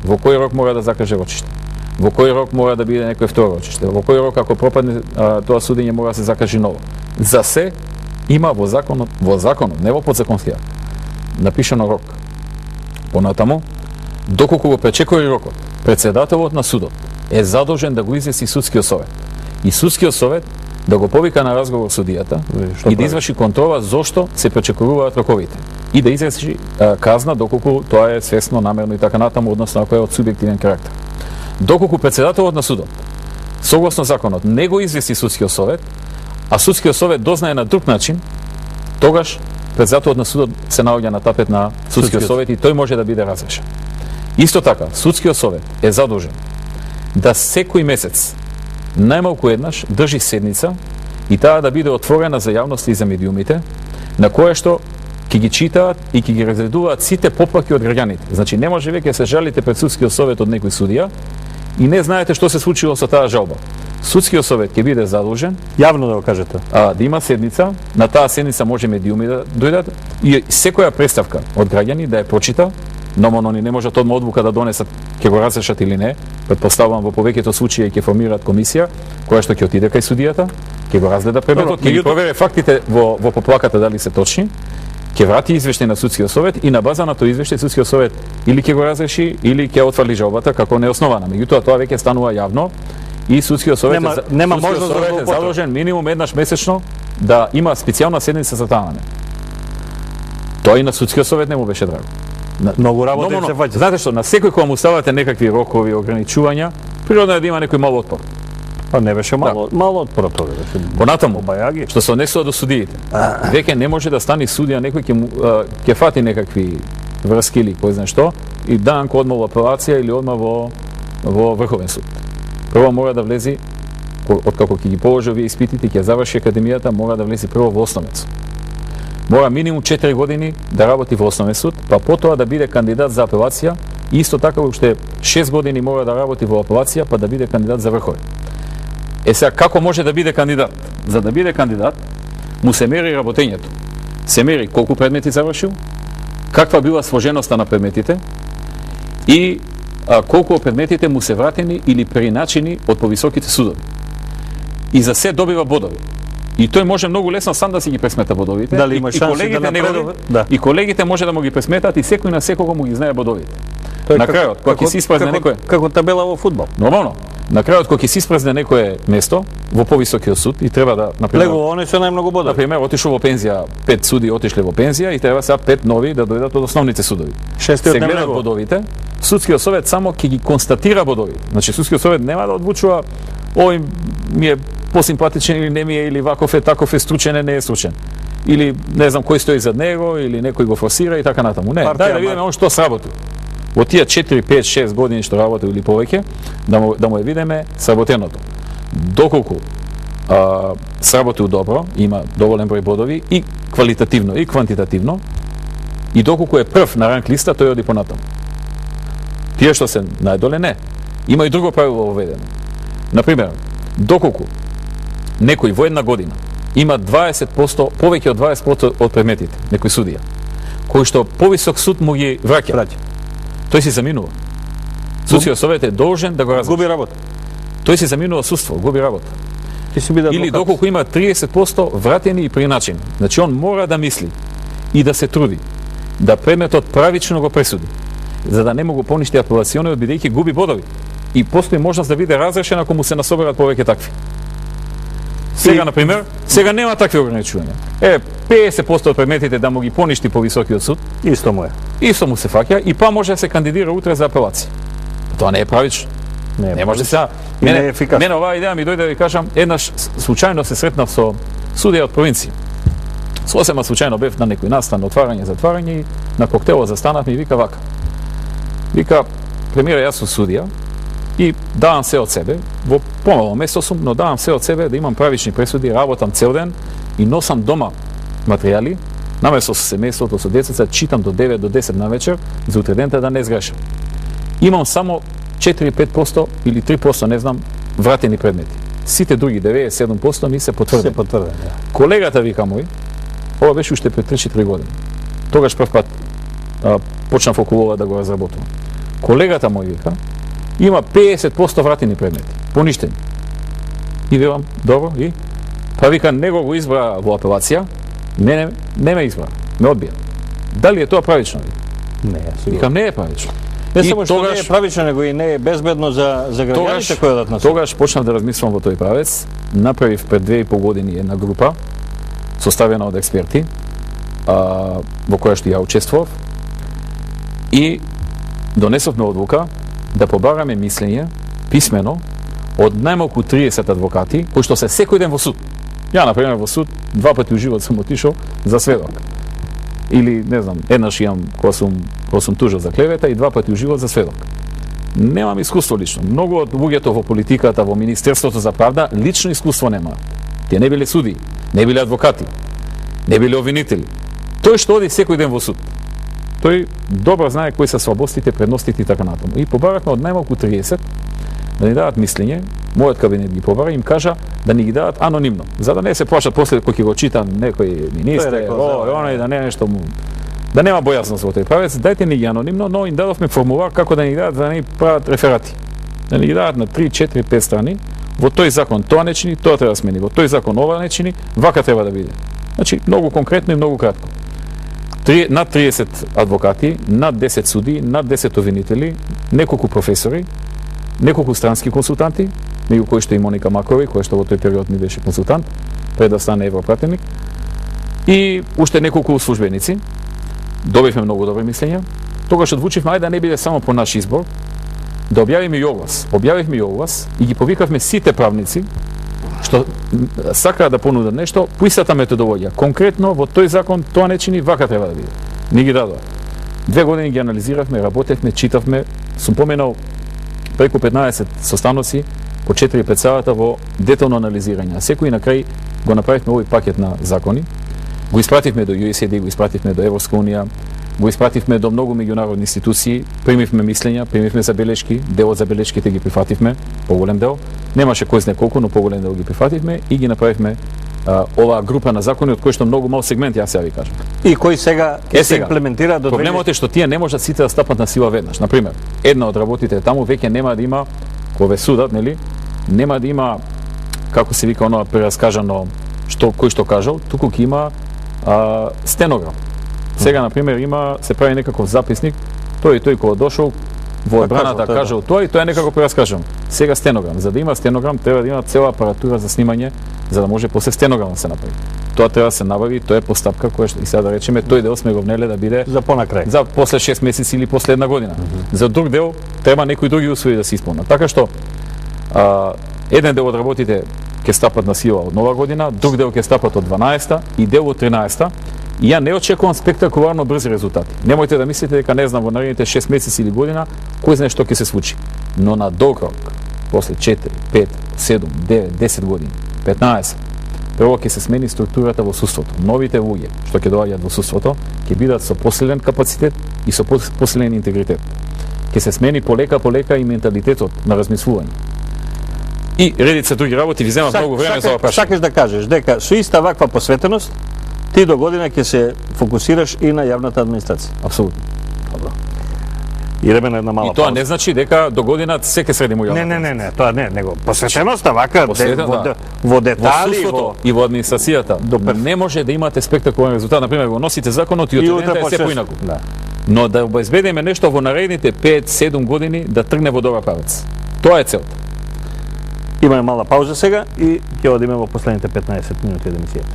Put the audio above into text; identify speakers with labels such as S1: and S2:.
S1: во кој рок мора да закаже рочиште, во кој рок мора да биде некој второ рочиште, во кој рок ако пропадне тоа судење мора да се закаже ново. За се има во законот, не во подзаконски акт, напишано рок. Понатаму, доколку го пречекори рокот, председателот на судот е задолжен да го извести судскиот совет. И судскиот совет да го повика на разговор судијата и да изврши контрола зошто се пречекоруваат роковите. И да изречи казна доколку тоа е свесно, намерно и така натаму, односно ако е од субјективен карактер. Доколку председателот на судот, согласно законот, не го извести судскиот совет, а судскиот совет дознае на друг начин, тогаш председателот на судот се наоѓа на тапет на судскиот совет и тој може да биде разрешен. Исто така, судскиот совет е задолжен да секој месец најмалку еднаш држи седница и таа да биде отворена за јавноста и за медиумите, на која што ќе ги читаат и ќе ги разредуваат сите поплаки од граѓаните. Значи не може веќе се жалите пред судскиот совет од некој судија и не знаете што се случило со таа жалба. Судскиот совет ќе биде задолжен
S2: јавно да го кажете.
S1: Да има седница, на таа седница може медиуми да дојдат и секоја представка од граѓани да ја прочита. Номално не можат одма одлука да донесат ќе го разрешат или не. Претпоставувам во повеќето случаи ќе формираат комисија која што ќе отиде кај судијата, ќе го разгледа предметот, ќе ги провере фактите во поплаката дали се точни, ќе врати извештај на судскиот совет и на база на тој извештај судскиот совет или ќе го разреши или ќе отфрли жалбата како неоснована. Меѓутоа тоа веќе станува јавно и судскиот совет
S2: нема можност да
S1: е задолжен минимум еднаш месечно да има специјална седница за таа намена. Тоа и на судскиот совет не му беше драго.
S2: Многу работа им се фаќа.
S1: Знаете што, на секој кога му ставате некакви рокови, ограничувања, природно е да има некој мал отпор.
S2: Па не беше мало отпор тоа беше.
S1: Понатаму, што се однесува до судиите. Веќе не може да стане судија, некој ќе фати некакви врски или кој знае што и данко одма во апелација или одма во Врховен суд. Прво мора да влези, откако ќе ги положи овие испитите, ќе заврши академијата, мора да влези прво во Основен суд. Мора минимум 4 години да работи во Основен суд, па потоа да биде кандидат за апелација и исто така уште 6 години мора да работи во апелација, па да биде кандидат за Врховен. Сега како може да биде кандидат? За да биде кандидат му се мери работењето. Се мери колку предмети завршил, каква била сложеноста на предметите и колку од предметите му се вратени или преиначени од повисоките судови. И за се добива бодови. И тој може многу лесно сам да си ги пресмета бодовите.
S2: Дали има шанси да напредува? Да.
S1: И колегите може да му ги пресметат и секој на секого му ги знае бодовите. На крајот, кога ќе се испразне некој
S2: како табела во фудбал.
S1: Нормално. На крајот кога ќе се испразне некое место во повисокиот суд и треба да
S2: например легува со најмногу бодови.
S1: Например, отишол во пензија, 5 суди отишле во пензија и треба сега 5 нови да дојдат од основните судови.
S2: Шестиот
S1: се гледат бодовите. Судскиот совет само ќе ги констатира бодови. Значи судскиот совет нема да одлучува овој ми е посимпатичен или не ми е, или ваков е, таков е, стручен е, не е стручен. Или не знам кој стои зад него, или некој го форсира и така натаму. Не, дај да видиме он што сработи. Во тие 4, 5, 6 години што работи или повеќе, да му ја видиме сработеното. Доколку сработил добро, има доволен број бодови и квалитативно и квантитативно, и доколку е прв на ранг листа, тој оди понатаму. Тие што се најдоле не. Има и друго правило воведено. Например, доколку некој во една година има 20%, повеќе од 20% од предметите, некој судија, кој што повисок суд му ги враќа, тој си заминува. Судскиот совет е должен да го разреши.
S2: Губи работа.
S1: Тој си заминува судство, губи работа. Или доколку има 30% вратени и преиначени. Значи он мора да мисли и да се труди да предметот правично го пресуди, за да не му го поништи апелационот, бидејќи губи бодови. И постои можност да биде разрешен ако му се насоберат повеќе такви. Сега, например, сега нема такви ограничувања. 50% од предметите да му ги поништи по високиот суд,
S2: исто му е.
S1: Исто му се фаќа и па може да се кандидира утре за апелација. Тоа не е правично. Не може сега. Мене оваа идеја ми дојде да ви кажам, еднаш случајно се сретнав со судија од провинција. Сосема случајно бев на некој настан, отварање, затварање и на коктелот застанав и вика вака. Вика, премиера, јас сум судија и давам се од себе, во помало место сум, но давам се од себе да имам правични пресуди, работам цел ден и носам дома материјали, наместо со семејството, со децата, читам до 9 до 10 на вечер, за утре дента да не сгрешам. Имам само 4-5% или 3%, не знам, вратени предмети. Сите други 97% ми се потврдени. Колегата вика мој, ова беше уште пред 3-4 години. Тогаш прв пат почнав околу ова да го разработувам. Колегата мој вика, има 50% вратени предмети, поништени. И велам, добро, и? Па вика, него го избра во апелација, мене не ме избра, ме одбија. Дали е тоа правично?
S2: Не, сигурно.
S1: Викам, не е правично.
S2: Не
S1: И
S2: само што
S1: тогаш-
S2: не е правично, него и не е безбедно за граѓаните кои одат на суд.
S1: Тогаш почнав да размислам во тој правец, направив пред 2,5 години една група, составена од експерти, во која што ја учествував, и донесовме одлука да побараме мислење писмено од најмалку 30 адвокати кои што се секој ден во суд. Ја, например, во суд 2 пати у живот сум отишол за сведок. Или, не знам, еднаш имам кога сум тужил за клевета и 2 пати у живот за сведок. Немам искуство лично. Многу од луѓето во политиката, во Министерството за правда, лично искуство нема. Тие не биле суди, не биле адвокати, не биле обвинители. Тој што оди секој ден во суд, тој добро знае кои се слабостите, предностите и така натаму. И побарахме од најмалку 30 да ни дадат мислење, мојот кабинет ги побара, им кажа да ни ги дадат анонимно, за да не се плашат после кој ќе го чита некој министер, оној да не нешто му, да нема бојазност во тој правец, дајте ни ги анонимно, но им дадовме формулар како да ни дадат да ни прават реферати. Да ни ги дадат на 3, 4, 5 страни, во тој закон тоа не чини, тоа треба да смени, во тој закон ова не чини, вака треба да биде. Значи, многу конкретно и многу кратко. Над 30 адвокати, над 10 суди, над 10 обвинители, неколку професори, неколку странски консултанти, меѓу кои што и Моника Макови, која што во тој период ми беше консултант, пред да стане европратеник, и уште неколку службеници. Добивме многу добри мислења. Тогаш одлучивме ајде да не биде само по наш избор, да објавиме и оглас. Објавивме и оглас и ги повикавме сите правници што сакаат да понудат нешто по истата методологија. Конкретно во тој закон тоа не чини, вака треба да биде. Ни ги дадоа. 2 години ги анализиравме, работевме, читавме, сум поменал преку 15 состаноци по 4-5 сата во детално анализирање. А секој на крај го направивме овој пакет на закони. Го испративме до USAID, го испративме до Европска унија, го испративме до многу меѓународни институции, примивме мислења, примивме забелешки, дел од забелешките ги прифативме, поголем дел. Немаше кој знае колку, но поголем дел ги прифативме и ги направивме оваа група на закони од кои што многу мал сегмент, јас ја ви кажам.
S2: И кои сега ќе се имплементира до
S1: Проблемот е што тие не можат сите да стапат на сила веднаш. Например, една од работите таму веќе нема да има, кога судат, нели, нема да има, како се вика оно прераскажано, кој што кажал, туку ќе има стенограм. Сега, например, се прави некаков записник, тој кога дошол во одбраната кажал тоа и тоа е некако прераскажано. Сега стенограм. За да има стенограм, треба да има цела апаратура за снимање, за да може после стенограм да се направи. Тоа треба да се набави, тоа е постапка која што и сега да речеме, тој дел сме го внеле да биде
S2: за понакрај.
S1: За после 6 месеци или после една година. За друг дел треба некои други услови да се исполнат. Така што еден дел од работите ќе стапат на сила од нова година, друг дел ќе стапат од 12-та и дел од 13-та. И ја не очекувам спектакуларно брзи резултати. Немојте да мислите дека не знам во наредните 6 месеци или година кој знае што ќе се случи. Но на долг рок, после 4, 5, 7, 9, 10 години, 15, прво ќе се смени структурата во судството. Новите луѓе што ќе доаѓаат во судството ќе бидат со посилен капацитет и со посилен интегритет. Ќе се смени полека и менталитетот на размислување. И редица други работи ви земат многу време за ова прашање.
S2: Сакаш да кажеш дека со иста ваква посветеност ти до година ќе се фокусираш и на јавната администрација.
S1: Апсолутно.
S2: Добро. Идеме на една мала
S1: И тоа
S2: пауза.
S1: не значи дека до година се ќе средимо јавната.
S2: Не, тоа не, него посветеноста вака во детали,
S1: во и во администрацијата. Не може да имате спектакуларен резултат, например, го носите законот и од денеска е се поинаку.
S2: Да.
S1: Но да обезбедиме нешто во наредните 5-7 години да тргне во добар правец. Тоа е целта.
S2: Имаме мала пауза сега и ќе одиме во последните 15 минути од емисијата.